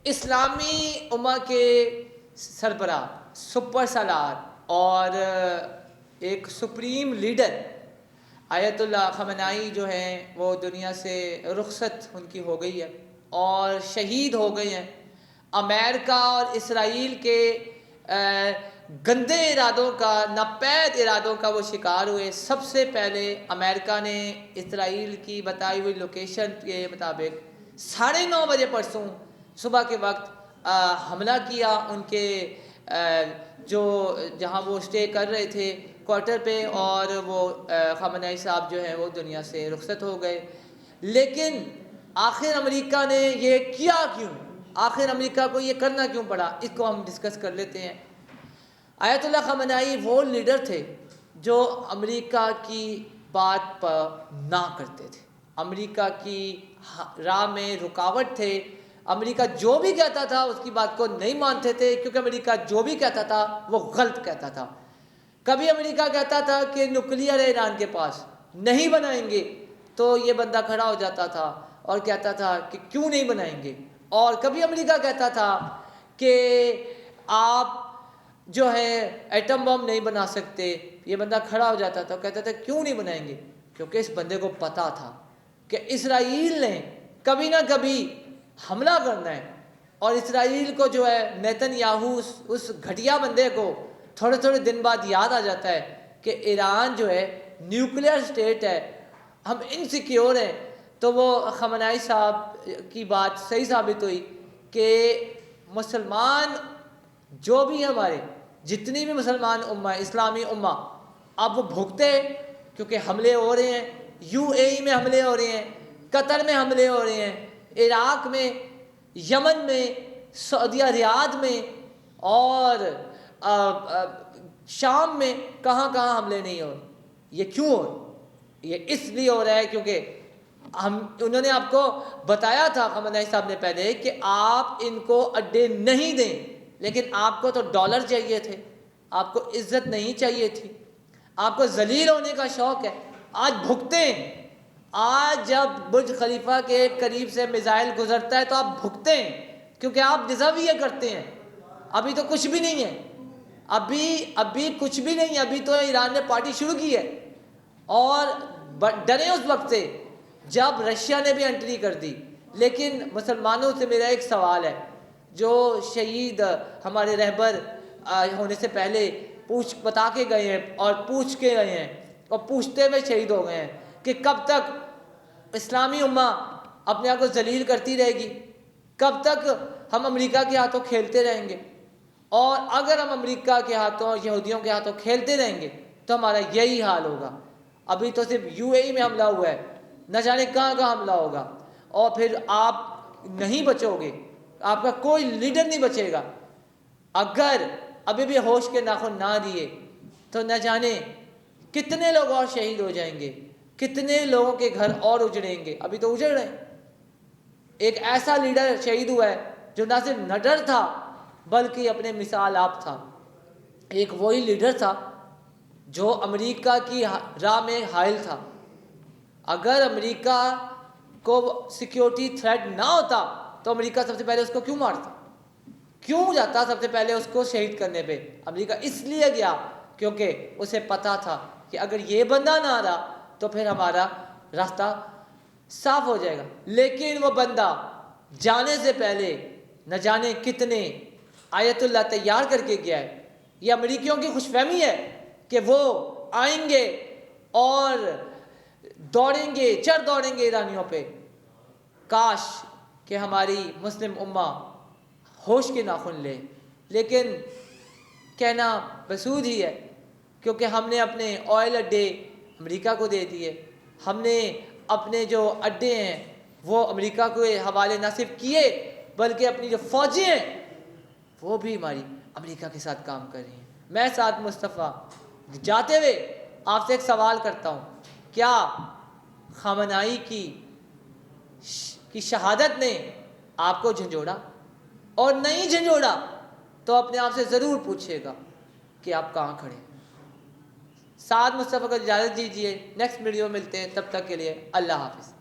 اسلامی امہ کے سربراہ، سپر سالار اور ایک سپریم لیڈر آیت اللہ خامنائی جو ہیں وہ دنیا سے رخصت ان کی ہو گئی ہے اور شہید ہو گئے ہیں۔ امریکہ اور اسرائیل کے گندے ارادوں کا، ناپید ارادوں کا وہ شکار ہوئے۔ سب سے پہلے امریکہ نے اسرائیل کی بتائی ہوئی لوکیشن کے مطابق 9:30 بجے پرسوں صبح کے وقت حملہ کیا ان کے جہاں وہ اسٹے کر رہے تھے کوارٹر پہ، اور وہ خامنائی صاحب جو ہیں وہ دنیا سے رخصت ہو گئے۔ لیکن آخر امریکہ نے یہ کیا کیوں؟ آخر امریکہ کو یہ کرنا کیوں پڑا؟ اس کو ہم ڈسکس کر لیتے ہیں۔ آیت اللہ خامنائی وہ لیڈر تھے جو امریکہ کی بات پر نہ کرتے تھے، امریکہ کی راہ میں رکاوٹ تھے۔ امریکہ جو بھی کہتا تھا اس کی بات کو نہیں مانتے تھے، کیونکہ امریکہ جو بھی کہتا تھا وہ غلط کہتا تھا۔ کبھی امریکہ کہتا تھا کہ نیوکلیئر ہے ایران کے پاس، نہیں بنائیں گے، تو یہ بندہ کھڑا ہو جاتا تھا اور کہتا تھا کہ کیوں نہیں بنائیں گے۔ اور کبھی امریکہ کہتا تھا کہ آپ جو ہے ایٹم بم نہیں بنا سکتے، یہ بندہ کھڑا ہو جاتا تھا اور کہتا تھا کیوں نہیں بنائیں گے، کیونکہ اس بندے کو پتہ تھا کہ اسرائیل نے کبھی نہ کبھی حملہ کرنا ہے، اور اسرائیل کو جو ہے نیتن یاہو اس گھٹیا بندے کو تھوڑے تھوڑے دن بعد یاد آ جاتا ہے کہ ایران جو ہے نیوکلیئر سٹیٹ ہے، ہم انسیکیور ہیں۔ تو وہ خامنائی صاحب کی بات صحیح ثابت ہوئی کہ مسلمان جو بھی ہمارے جتنی بھی مسلمان امہ اسلامی امہ اب وہ بھگتے، کیونکہ حملے ہو رہے ہیں، UAE میں حملے ہو رہے ہیں، قطر میں حملے ہو رہے ہیں، عراق میں، یمن میں، سعودیہ ریاض میں اور شام میں، کہاں کہاں حملے نہیں ہو رہے۔ یہ کیوں ہو رہے؟ یہ اس لیے ہو رہا ہے کیونکہ انہوں نے آپ کو بتایا تھا خامنائی صاحب نے پہلے کہ آپ ان کو اڈے نہیں دیں، لیکن آپ کو تو ڈالر چاہیے تھے، آپ کو عزت نہیں چاہیے تھی، آپ کو ذلیل ہونے کا شوق ہے۔ آج بھگتے ہیں، آج جب برج خلیفہ کے قریب سے میزائل گزرتا ہے تو آپ بھگتے ہیں، کیونکہ آپ ڈیزرو یہ کرتے ہیں۔ ابھی تو کچھ بھی نہیں ہے، ابھی کچھ بھی نہیں ہے، ابھی تو ایران نے پارٹی شروع کی ہے، اور ڈرے اس وقت سے جب رشیا نے بھی انٹری کر دی۔ لیکن مسلمانوں سے میرا ایک سوال ہے، جو شہید ہمارے رہبر ہونے سے پہلے بتا کے گئے ہیں اور پوچھ کے گئے ہیں اور پوچھتے ہوئے شہید ہو گئے ہیں کہ کب تک اسلامی امہ اپنے آپ کو ذلیل کرتی رہے گی؟ کب تک ہم امریکہ کے ہاتھوں کھیلتے رہیں گے؟ اور اگر ہم امریکہ کے ہاتھوں اور یہودیوں کے ہاتھوں کھیلتے رہیں گے تو ہمارا یہی حال ہوگا۔ ابھی تو صرف UAE میں حملہ ہوا ہے، نہ جانے کہاں کہاں حملہ ہوگا، اور پھر آپ نہیں بچو گے، آپ کا کوئی لیڈر نہیں بچے گا۔ اگر ابھی بھی ہوش کے ناخن نہ دیے تو نہ جانے کتنے لوگ اور شہید ہو جائیں گے، کتنے لوگوں کے گھر اور اجڑیں گے۔ ابھی تو اجڑ رہے ہیں۔ ایک ایسا لیڈر شہید ہوا ہے جو نہ صرف نڈر تھا بلکہ اپنے مثال آپ تھا۔ ایک وہی لیڈر تھا جو امریکہ کی راہ میں حائل تھا۔ اگر امریکہ کو سیکیورٹی تھریٹ نہ ہوتا تو امریکہ سب سے پہلے اس کو کیوں مارتا؟ کیوں جاتا سب سے پہلے اس کو شہید کرنے پہ؟ امریکہ اس لیے گیا کیونکہ اسے پتا تھا کہ اگر یہ بندہ نہ رہا تو پھر ہمارا راستہ صاف ہو جائے گا۔ لیکن وہ بندہ جانے سے پہلے نہ جانے کتنے آیت اللہ تیار کر کے گیا ہے۔ یہ امریکیوں کی خوش فہمی ہے کہ وہ آئیں گے اور دوڑیں گے، دوڑیں گے ایرانیوں پہ۔ کاش کہ ہماری مسلم امہ ہوش کے ناخن لے، لیکن کہنا بسود ہی ہے، کیونکہ ہم نے اپنے آئل اڈے امریکہ کو دے دیے، ہم نے اپنے جو اڈے ہیں وہ امریکہ کو حوالے نہ صرف کیے بلکہ اپنی جو فوجیں ہیں وہ بھی ہماری امریکہ کے ساتھ کام کر رہی ہیں۔ میں سعد مصطفیٰ جاتے ہوئے آپ سے ایک سوال کرتا ہوں، کیا خامنائی کی شہادت نے آپ کو جھنجھوڑا؟ اور نہیں جھنجھوڑا تو اپنے آپ سے ضرور پوچھیے گا کہ آپ کہاں کھڑے ہیں۔ سعد مصطفیٰ کو اجازت دیجیے، نیکسٹ ویڈیو ملتے ہیں، تب تک کے لیے اللہ حافظ۔